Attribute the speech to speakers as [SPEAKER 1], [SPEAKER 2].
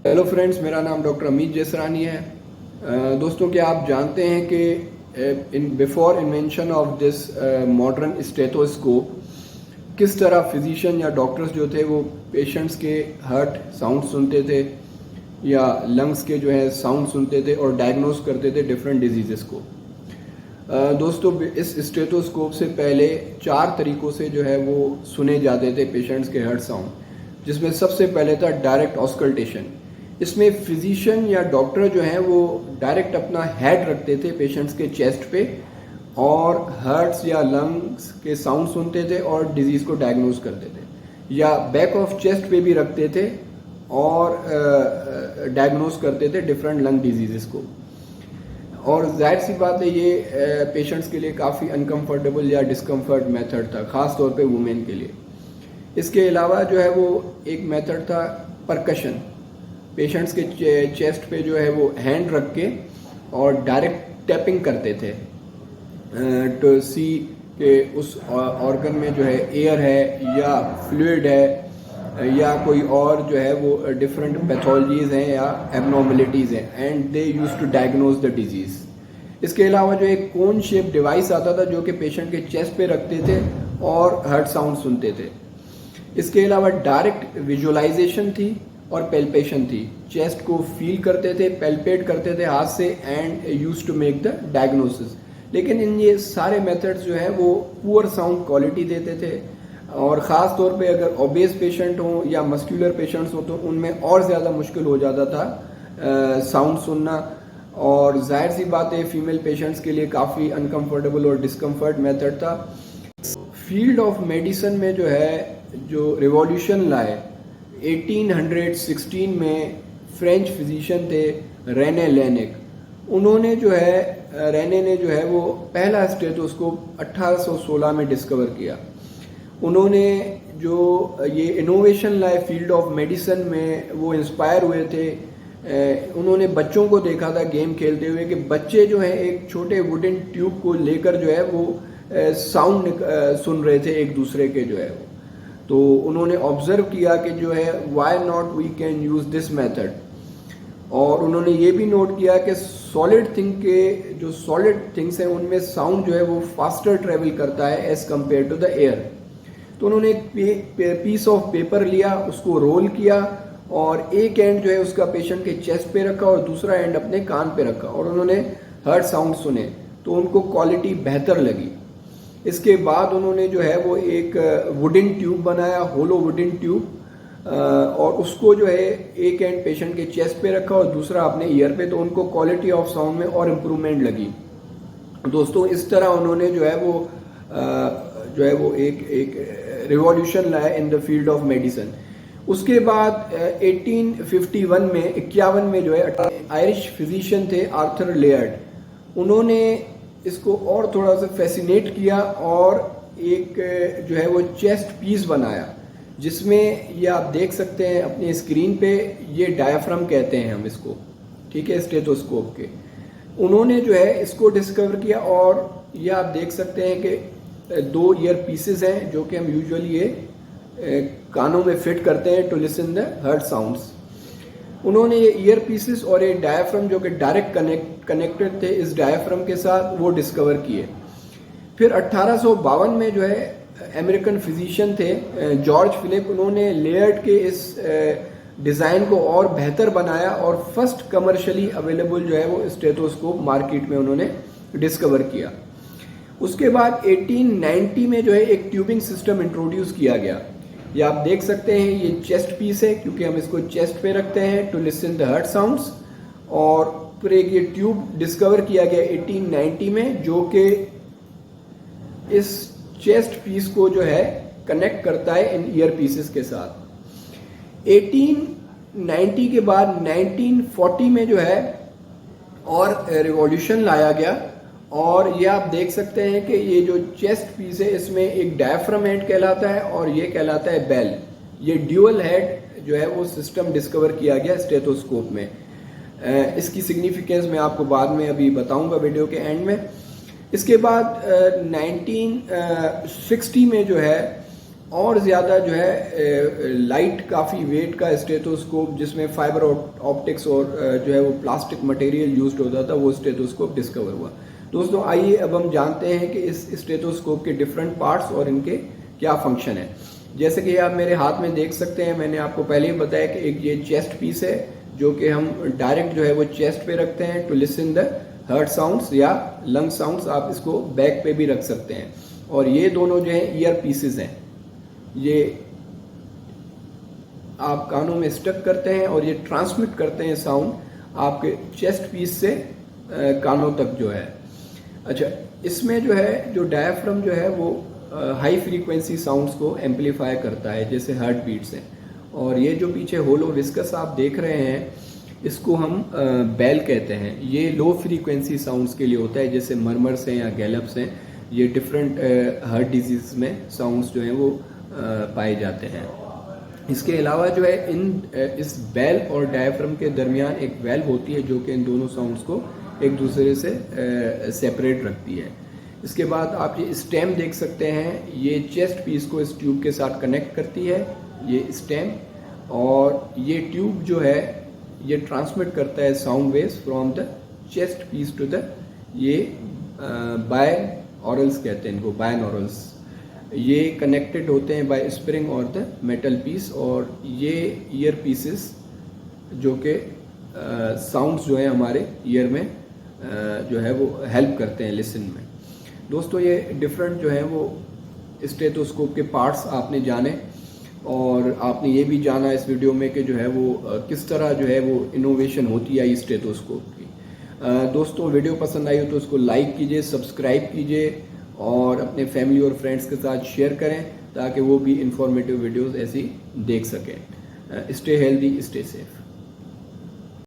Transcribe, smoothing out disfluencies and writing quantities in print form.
[SPEAKER 1] Hello friends, मेरा नाम doctor Amit जसरानी है। दोस्तों, क्या आप जानते हैं कि before invention of this modern stethoscope किस तरह फिजिशियन या डॉक्टर्स जो थे वो पेशेंट्स के हार्ट साउंड सुनते थे या लंग्स के जो है साउंड सुनते थे और डायग्नोस करते थे डिफरेंट डिजीज़ को। दोस्तों, इस स्टेथोस्कोप से पहले 4 तरीक़ों से जो है वो सुने जाते थे पेशेंट्स के हार्ट साउंड, जिसमें सबसे पहले था डायरेक्ट ऑस्कल्टेशन। इसमें फिजिशियन या डॉक्टर जो हैं वो डायरेक्ट अपना हेड रखते थे पेशेंट्स के चेस्ट पे और हार्ट्स या लंग्स के साउंड सुनते थे और डिजीज़ को डायग्नोज करते थे, या बैक ऑफ चेस्ट पे भी रखते थे और डायग्नोज करते थे डिफरेंट लंग डिजीज़ को। और जाहिर सी बात है, ये पेशेंट्स के लिए काफ़ी अनकम्फर्टेबल या डिस्कम्फर्ट मेथड था, ख़ास तौर पे वुमेन के लिए। इसके अलावा जो है वो एक मेथड था परकशन। पेशेंट्स के चेस्ट पे जो है वो हैंड रख के और डायरेक्ट टैपिंग करते थे टू सी कि उस ऑर्गन में जो है एयर है या फ्लूइड है या कोई और जो है वो डिफरेंट पैथोलॉजीज हैं या एबनॉर्मलिटीज़ हैं, and they used to diagnose the disease. इसके अलावा जो एक कोन शेप डिवाइस आता था जो कि पेशेंट के चेस्ट पे रखते थे और हार्ट साउंड सुनते थे। इसके अलावा डायरेक्ट विजुअलाइजेशन थी और पेल्पेशन थी। चेस्ट को फील करते थे, पेल्पेट करते थे हाथ से and use to make the diagnosis. लेकिन इन ये सारे मेथड्स जो है वो पुअर साउंड क्वालिटी देते थे, और ख़ास तौर पे अगर ओबेस पेशेंट हो या मस्कुलर पेशेंट्स हो तो उनमें और ज़्यादा मुश्किल हो जाता था साउंड सुनना। और जाहिर सी बात है, फीमेल पेशेंट्स के लिए काफ़ी अनकम्फर्टेबल और डिस्कम्फर्ट मेथड था। फील्ड ऑफ मेडिसिन में जो है जो रिवॉल्यूशन लाए 1816 में फ्रेंच फिजिशियन थे रेने लेनिक। उन्होंने जो है रेने ने जो है वो पहला स्टेथोस्कोप 1816 में डिस्कवर किया। उन्होंने जो ये इनोवेशन लाए फील्ड ऑफ मेडिसिन में, वो इंस्पायर हुए थे। उन्होंने बच्चों को देखा था गेम खेलते हुए कि बच्चे जो है एक छोटे वुडन ट्यूब को लेकर जो है वो साउंड सुन रहे थे एक दूसरे के जो है वो। तो उन्होंने ऑब्जर्व किया कि जो है why not we can use this method. और उन्होंने ये भी नोट किया कि सॉलिड थिंग के जो सॉलिड थिंग्स हैं उनमें साउंड जो है वो फास्टर ट्रेवल करता है as compare to the air. तो उन्होंने एक पीस ऑफ पेपर लिया, उसको रोल किया और एक एंड जो है उसका पेशेंट के चेस्ट पे रखा और दूसरा एंड अपने कान पे रखा, और उन्होंने हार्ट साउंड सुने तो उनको क्वालिटी बेहतर लगी। इसके बाद उन्होंने जो है वो एक वुडन ट्यूब बनाया, होलो वुडन ट्यूब, और उसको जो है एक एंड पेशेंट के चेस्ट पे रखा और दूसरा अपने ईयर पे, तो उनको क्वालिटी ऑफ साउंड में और इम्प्रूवमेंट लगी। दोस्तों, इस तरह उन्होंने जो है वो एक रिवॉल्यूशन लाया in the field of medicine. उसके बाद 1851 में जो है आयरिश फिजिशियन थे आर्थर लेयर्ड। उन्होंने इसको और थोड़ा सा फैसिनेट किया और एक जो है वो चेस्ट पीस बनाया, जिसमें ये आप देख सकते हैं अपनी स्क्रीन पे, ये डायाफ्राम कहते हैं हम इसको, ठीक है, स्टेथोस्कोप के। उन्होंने जो है इसको डिस्कवर किया और ये आप देख सकते हैं कि 2 ईयर पीसेस हैं जो कि हम यूजुअली ये कानों में फिट करते हैं to listen the heart sounds. उन्होंने ये ईयर पीसेस और ये डायाफ्राम जो कि डायरेक्ट कनेक्टेड थे इस डायाफ्राम के साथ, वो डिस्कवर किए। फिर 1852 में जो है अमेरिकन फिजिशियन थे जॉर्ज फिलिप, उन्होंने लेयर्ड के इस डिज़ाइन को और बेहतर बनाया और फर्स्ट कमर्शियली अवेलेबल जो है वो स्टेथोस्कोप मार्केट में उन्होंने डिस्कवर किया। उसके बाद 1890 में जो है एक ट्यूबिंग सिस्टम इंट्रोड्यूस किया गया। ये आप देख सकते हैं, ये चेस्ट पीस है क्योंकि हम इसको चेस्ट पे रखते हैं to listen the heart sounds. और फिर एक ये ट्यूब डिस्कवर किया गया 1890 में जो कि इस चेस्ट पीस को जो है कनेक्ट करता है इन ईयर पीसेस के साथ। 1890 के बाद 1940 में जो है और रिवॉल्यूशन लाया गया, और ये आप देख सकते हैं कि ये जो चेस्ट पीस है इसमें एक डायफ्राम हेड कहलाता है और ये कहलाता है बेल। ये ड्यूअल हेड जो है वो सिस्टम डिस्कवर किया गया स्टेथोस्कोप में। इसकी सिग्निफिकेंस मैं आपको बाद में अभी बताऊंगा वीडियो के एंड में। इसके बाद 1960 में जो है और ज़्यादा जो है लाइट काफ़ी वेट का स्टेथोस्कोप जिसमें फाइबर ऑप्टिक्स और जो है वो प्लास्टिक मटेरियल यूज्ड होता था, वो स्टेथोस्कोप डिस्कवर हुआ। दोस्तों आइए अब हम जानते हैं कि इस स्टेथोस्कोप के डिफरेंट पार्ट्स और इनके क्या फंक्शन है। जैसे कि आप मेरे हाथ में देख सकते हैं, मैंने आपको पहले ही बताया कि एक ये चेस्ट पीस है जो कि हम डायरेक्ट जो है वो चेस्ट पे रखते हैं to listen the heart sounds या लंग साउंड्स। आप इसको बैक पे भी रख सकते हैं। और ये दोनों जो है ईयर पीसेस हैं, ये आप कानों में स्टक करते हैं और ये ट्रांसमिट करते हैं साउंड आपके चेस्ट पीस से कानों तक जो है। अच्छा, इसमें जो है जो डायफ्राम जो है वो हाई फ्रीक्वेंसी साउंड्स को एम्पलीफाई करता है, जैसे हार्ट बीट्स हैं। और ये जो पीछे होलो विस्कस आप देख रहे हैं, इसको हम बेल कहते हैं। ये लो फ्रीक्वेंसी साउंड्स के लिए होता है, जैसे मरमर्स हैं या गैलप्स हैं। ये डिफरेंट हार्ट डिजीज में साउंड्स जो हैं वो पाए जाते हैं। इसके अलावा जो है इस बेल और डायफ्राम के दरमियान एक वेल्व होती है जो कि इन दोनों साउंड्स को एक दूसरे से सेपरेट रखती है। इसके बाद आप ये स्टेम देख सकते हैं, ये चेस्ट पीस को इस ट्यूब के साथ कनेक्ट करती है, ये स्टेम। और ये ट्यूब जो है ये ट्रांसमिट करता है sound waves from the chest piece to the ये बायनॉरल्स कहते हैं इनको, बायनॉरल्स। ये कनेक्टेड होते हैं बाय स्प्रिंग और द मेटल पीस। और ये ईयर पीसेस जो कि साउंड्स जो है हमारे ईयर में जो है वो हेल्प करते हैं लिसन में। दोस्तों ये डिफरेंट जो है वो स्टेथोस्कोप के पार्ट्स आपने जाने, और आपने ये भी जाना इस वीडियो में कि जो है वो किस तरह जो है वो इनोवेशन होती है स्टेथोस्कोप की। दोस्तों वीडियो पसंद आई हो तो उसको लाइक कीजिए, सब्सक्राइब कीजिए और अपने फैमिली और फ्रेंड्स के साथ शेयर करें ताकि वो भी इंफॉर्मेटिव वीडियोस ऐसी देख सकें। Stay healthy, stay safe.